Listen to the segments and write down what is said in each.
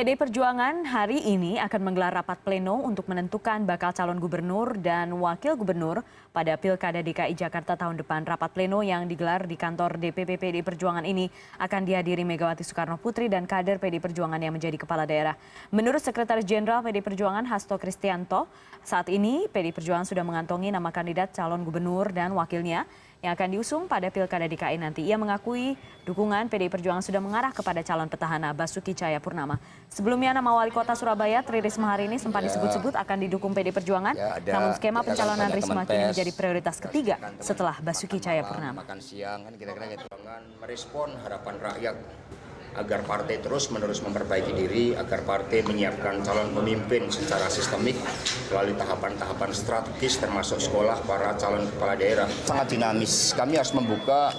PDI Perjuangan hari ini akan menggelar rapat pleno untuk menentukan bakal calon gubernur dan wakil gubernur pada Pilkada DKI Jakarta tahun depan. Rapat pleno yang digelar di kantor DPP PDI Perjuangan ini akan dihadiri Megawati Soekarno Putri dan kader PDI Perjuangan yang menjadi kepala daerah. Menurut Sekretaris Jenderal PDI Perjuangan Hasto Kristianto, saat ini PDI Perjuangan sudah mengantongi nama kandidat calon gubernur dan wakilnya yang akan diusung pada Pilkada DKI nanti. Ia mengakui dukungan PDI Perjuangan sudah mengarah kepada calon petahana Basuki Cahayapurnama. Sebelumnya nama wali kota Surabaya Tri Risma hari ini sempat disebut-sebut akan didukung PDI Perjuangan. Namun skema pencalonan Risma kini menjadi prioritas ketiga setelah Basuki Cahayapurnama. Makan siang kan kira-kira gitu. Merespon harapan rakyat agar partai terus-menerus memperbaiki diri, agar partai menyiapkan calon pemimpin secara sistemik melalui tahapan-tahapan strategis termasuk sekolah para calon kepala daerah. Sangat dinamis. Kami harus membuka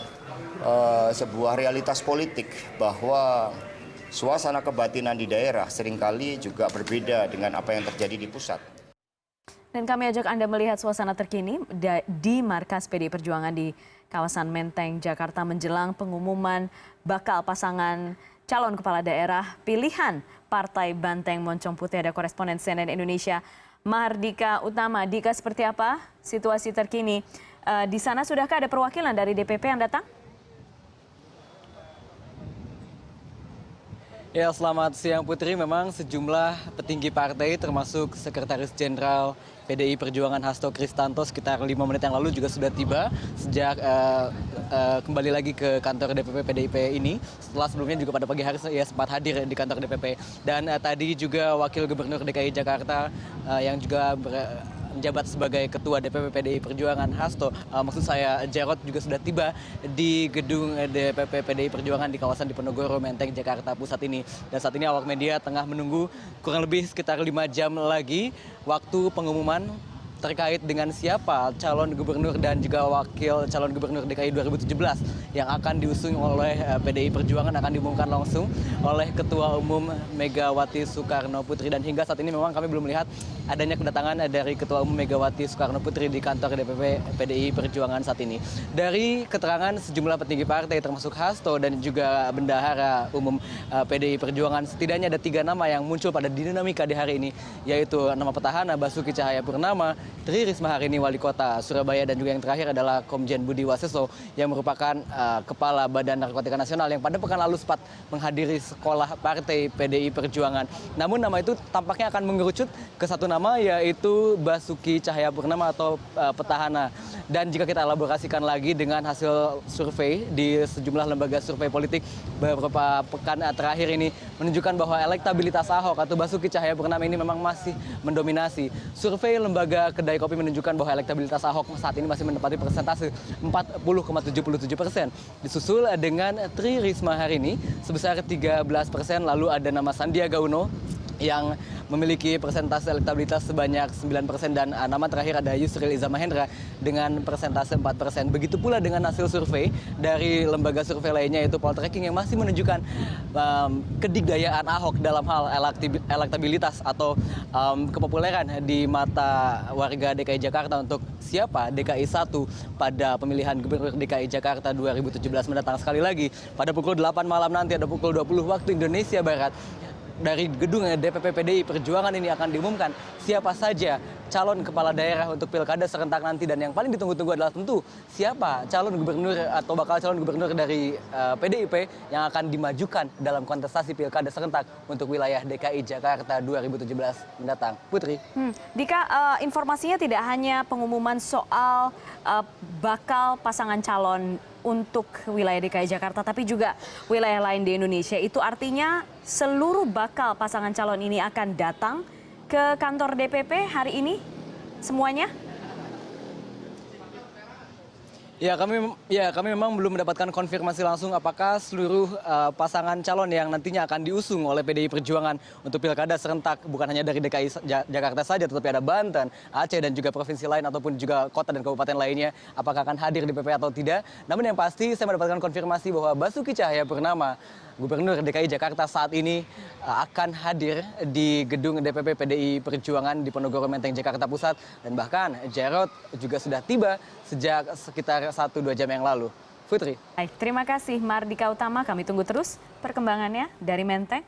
sebuah realitas politik bahwa suasana kebatinan di daerah seringkali juga berbeda dengan apa yang terjadi di pusat. Dan kami ajak Anda melihat suasana terkini di markas PDI Perjuangan di kawasan Menteng, Jakarta menjelang pengumuman bakal pasangan calon kepala daerah pilihan Partai Banteng Moncong Putih. Ada koresponden CNN Indonesia Mahardika Utama. Dika, seperti apa situasi terkini? Di sana sudahkah ada perwakilan dari DPP yang datang? Ya, selamat siang Putri. Memang sejumlah petinggi partai termasuk Sekretaris Jenderal PDI Perjuangan Hasto Kristianto sekitar 5 menit yang lalu juga sudah tiba sejak kembali lagi ke kantor DPP PDIP ini. Setelah sebelumnya juga pada pagi hari ia sempat hadir di kantor DPP. Dan tadi juga Wakil Gubernur DKI Jakarta yang juga menjabat sebagai Ketua DPP PDI Perjuangan Hasto, maksud saya Jarod, juga sudah tiba di gedung DPP PDI Perjuangan di kawasan Diponegoro, Menteng, Jakarta Pusat ini. Dan saat ini awak media tengah menunggu kurang lebih sekitar 5 jam lagi waktu pengumuman terkait dengan siapa calon gubernur dan juga wakil calon gubernur DKI 2017 yang akan diusung oleh PDI Perjuangan, akan diumumkan langsung oleh Ketua Umum Megawati Soekarno Putri. Dan hingga saat ini memang kami belum melihat adanya kedatangan dari Ketua Umum Megawati Soekarno Putri di kantor DPP PDI Perjuangan saat ini. Dari keterangan sejumlah petinggi partai termasuk Hasto dan juga Bendahara Umum PDI Perjuangan, setidaknya ada 3 nama yang muncul pada dinamika di hari ini, yaitu nama petahana Basuki Cahayapurnama, Tri Risma hari ini wali kota Surabaya, dan juga yang terakhir adalah Komjen Budi Waseso yang merupakan Kepala Badan Narkotika Nasional yang pada pekan lalu sempat menghadiri sekolah partai PDI Perjuangan. Namun nama itu tampaknya akan mengerucut ke satu nama, yaitu Basuki Cahayapurnama atau petahana. Dan jika kita elaborasikan lagi dengan hasil survei di sejumlah lembaga survei politik beberapa pekan terakhir ini menunjukkan bahwa elektabilitas Ahok atau Basuki Cahayapurnama ini memang masih mendominasi. Survei lembaga Kedai Kopi menunjukkan bahwa elektabilitas Ahok saat ini masih menempati persentase 40,77%. Disusul dengan Tri Risma hari ini sebesar 13%, lalu ada nama Sandiaga Uno yang memiliki persentase elektabilitas sebanyak 9%, dan nama terakhir ada Yusril Iza Mahendra dengan persentase 4%. Begitu pula dengan hasil survei dari lembaga survei lainnya yaitu Poltreking yang masih menunjukkan kedikdayaan Ahok dalam hal elektabilitas atau kepopuleran di mata warga DKI Jakarta untuk siapa DKI 1 pada pemilihan Gubernur DKI Jakarta 2017 mendatang. Sekali lagi, pada pukul 8 malam nanti, ada pukul 20 waktu Indonesia Barat, dari gedung DPP PDI Perjuangan ini akan diumumkan siapa saja calon kepala daerah untuk pilkada serentak nanti. Dan yang paling ditunggu-tunggu adalah tentu siapa calon gubernur atau bakal calon gubernur dari PDIP yang akan dimajukan dalam kontestasi pilkada serentak untuk wilayah DKI Jakarta 2017 mendatang. Putri. Dika, informasinya tidak hanya pengumuman soal bakal pasangan calon untuk wilayah DKI Jakarta, tapi juga wilayah lain di Indonesia. Itu artinya seluruh bakal pasangan calon ini akan datang ke kantor DPP hari ini semuanya? Ya, kami memang belum mendapatkan konfirmasi langsung apakah seluruh pasangan calon yang nantinya akan diusung oleh PDI Perjuangan untuk pilkada serentak, bukan hanya dari DKI Jakarta saja, tetapi ada Banten, Aceh, dan juga provinsi lain ataupun juga kota dan kabupaten lainnya, apakah akan hadir di DPP atau tidak. Namun yang pasti saya mendapatkan konfirmasi bahwa Basuki Cahayapurnama, Gubernur DKI Jakarta saat ini akan hadir di gedung DPP PDI Perjuangan di Diponegoro, Menteng, Jakarta Pusat, dan bahkan Jarod juga sudah tiba sejak sekitar 1-2 jam yang lalu. Putri. Baik, terima kasih Mahardika Utama. Kami tunggu terus perkembangannya dari Menteng.